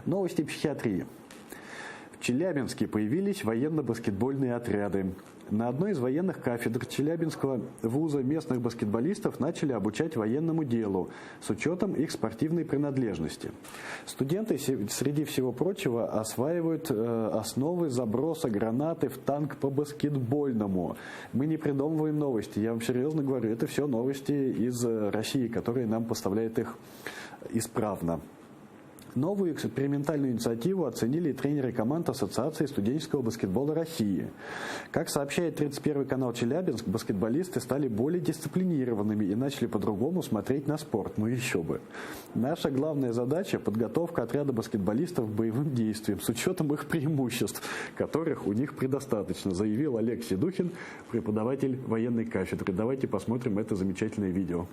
Новости психиатрии. В Челябинске появились военно-баскетбольные отряды. На одной из военных кафедр Челябинского вуза местных баскетболистов начали обучать военному делу с учетом их спортивной принадлежности. Студенты, среди всего прочего, осваивают основы заброса гранаты в танк по баскетбольному. Мы не придумываем новости, я вам серьезно говорю, это все новости из России, которые нам поставляют их исправно. Новую экспериментальную инициативу оценили и тренеры команд Ассоциации студенческого баскетбола России. Как сообщает 31 канал Челябинск, баскетболисты стали более дисциплинированными и начали по-другому смотреть на спорт. Ну еще бы. Наша главная задача – подготовка отряда баскетболистов к боевым действиям с учетом их преимуществ, которых у них предостаточно, заявил Олег Седухин, преподаватель военной кафедры. Давайте посмотрим это замечательное видео.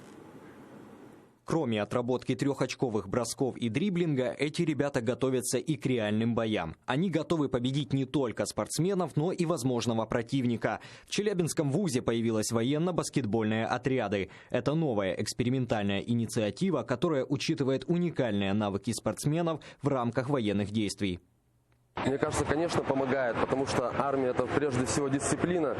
Кроме отработки трехочковых бросков и дриблинга, эти ребята готовятся и к реальным боям. Они готовы победить не только спортсменов, но и возможного противника. В Челябинском вузе появилась военно-баскетбольные отряды. Это новая экспериментальная инициатива, которая учитывает уникальные навыки спортсменов в рамках военных действий. Мне кажется, конечно, помогает, потому что армия – это прежде всего дисциплина.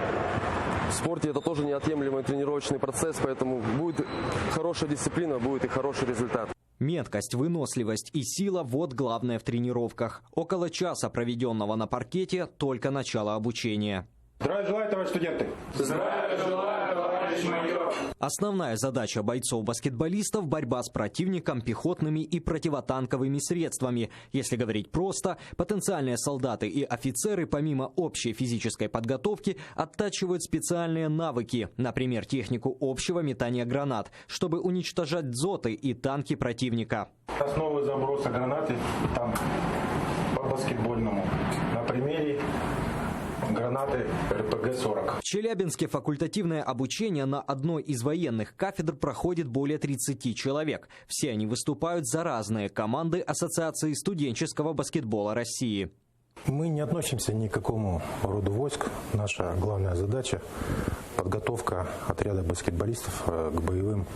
В спорте это тоже неотъемлемый тренировочный процесс, поэтому будет хорошая дисциплина, будет и хороший результат. Меткость, выносливость и сила – вот главное в тренировках. Около часа, проведенного на паркете, только начало обучения. Здравия желаю, товарищ студенты! Здравия желаю, товарищ майор! Основная задача бойцов-баскетболистов – борьба с противником пехотными и противотанковыми средствами. Если говорить просто, потенциальные солдаты и офицеры помимо общей физической подготовки оттачивают специальные навыки, например, технику общего метания гранат, чтобы уничтожать дзоты и танки противника. Основы заброса гранаты там по баскетбольному на примере гранаты РПГ-40. В Челябинске факультативное обучение на одной из военных кафедр проходит более 30 человек. Все они выступают за разные команды Ассоциации студенческого баскетбола России. Мы не относимся ни к какому роду войск. Наша главная задача – подготовка отряда баскетболистов к боевым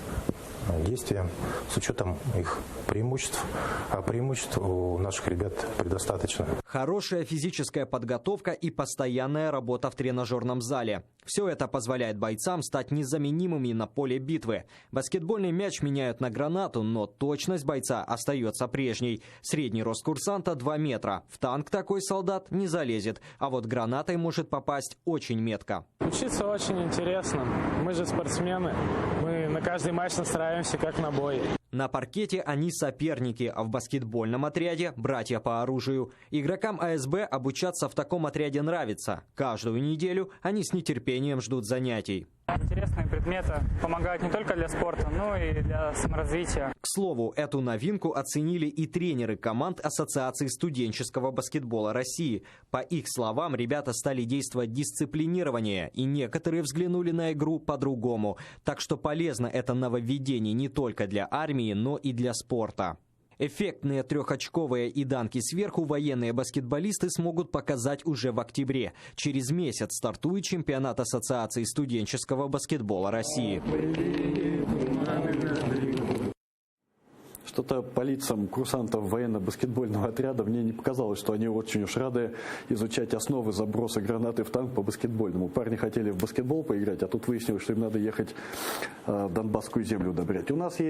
действиям с учетом их преимуществ. А преимуществ у наших ребят предостаточно. Хорошая физическая подготовка и постоянная работа в тренажерном зале. Все это позволяет бойцам стать незаменимыми на поле битвы. Баскетбольный мяч меняют на гранату, но точность бойца остается прежней. Средний рост курсанта 2 метра. В танк такой солдат не залезет, а вот гранатой может попасть очень метко. Учиться очень интересно. Мы же спортсмены. Мы на каждый матч настраиваемся как на бой. На паркете они соперники, а в баскетбольном отряде – братья по оружию. Игрокам АСБ обучаться в таком отряде нравится. Каждую неделю они с нетерпением ждут занятий. Интересные предметы помогают не только для спорта, но и для саморазвития. К слову, эту новинку оценили и тренеры команд Ассоциации студенческого баскетбола России. По их словам, ребята стали действовать дисциплинированнее, и некоторые взглянули на игру по-другому. Так что полезно это нововведение не только для армии, но и для спорта. Эффектные трехочковые и данки сверху военные баскетболисты смогут показать уже в октябре. Через месяц стартует чемпионат Ассоциации студенческого баскетбола России. Что-то по лицам курсантов военно-баскетбольного отряда мне не показалось, что они очень уж рады изучать основы заброса гранаты в танк по баскетбольному. Парни хотели в баскетбол поиграть, а тут выяснилось, что им надо ехать Донбасскую землю удобрять. У нас есть